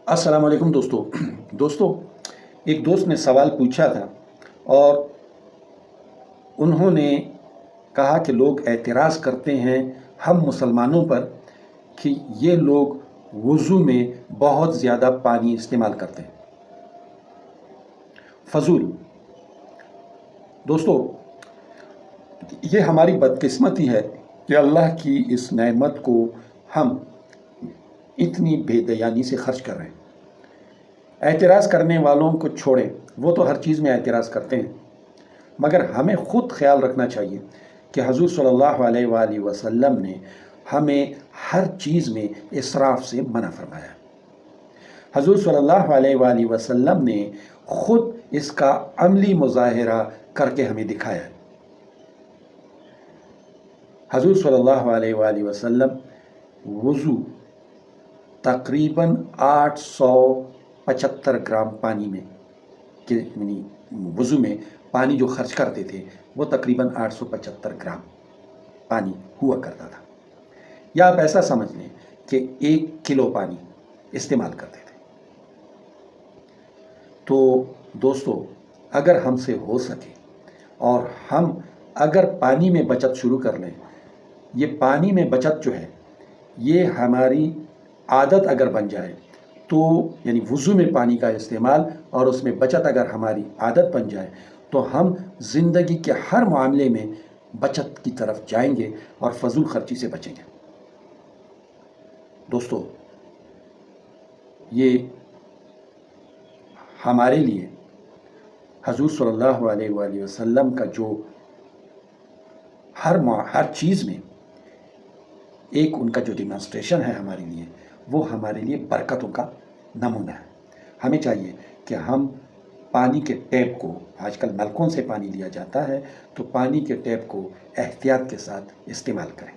अस्सलाम वालेकुम दोस्तों एक दोस्त ने सवाल पूछा था और उन्होंने कहा कि लोग एतराज़ करते हैं हम मुसलमानों पर कि ये लोग वुज़ू में बहुत ज़्यादा पानी इस्तेमाल करते हैं। फजूल दोस्तों, ये हमारी बदकिस्मती है कि अल्लाह की इस नेमत को हम इतनी बेदयानी से खर्च कर रहे हैं। एतराज़ करने वालों को छोड़ें, वो तो हर चीज़ में एतराज़ करते हैं, मगर हमें ख़ुद ख्याल रखना चाहिए कि हुज़ूर सल्लल्लाहु अलैहि वसल्लम ने हमें हर चीज़ में इसराफ़ से मना फरमाया। हुज़ूर सल्लल्लाहु अलैहि वसल्लम ने ख़ुद इसका अमली मुज़ाहिरा करके हमें दिखाया है। हुज़ूर सल्लल्लाहु अलैहि वसल्लम वुज़ू तकरीबन 875 ग्राम पानी में यानी वुज़ू में पानी जो खर्च करते थे वो तकरीबन 875 ग्राम पानी हुआ करता था, या आप ऐसा समझ लें कि 1 किलो पानी इस्तेमाल करते थे। तो दोस्तों, अगर हमसे हो सके और हम अगर पानी में बचत शुरू कर लें, ये पानी में बचत जो है ये हमारी आदत अगर बन जाए तो यानी वुज़ू में पानी का इस्तेमाल और उसमें बचत अगर हमारी आदत बन जाए तो हम ज़िंदगी के हर मामले में बचत की तरफ जाएंगे और फजूल खर्ची से बचेंगे। दोस्तों, ये हमारे लिए हुज़ूर सल्लल्लाहु अलैहि वसल्लम का जो हर चीज़ में एक उनका जो डिमॉन्स्ट्रेशन है हमारे लिए, वो हमारे लिए बरकतों का नमूना है। हमें चाहिए कि हम पानी के टैप को, आजकल नलकों से पानी लिया जाता है, तो पानी के टैप को एहतियात के साथ इस्तेमाल करें।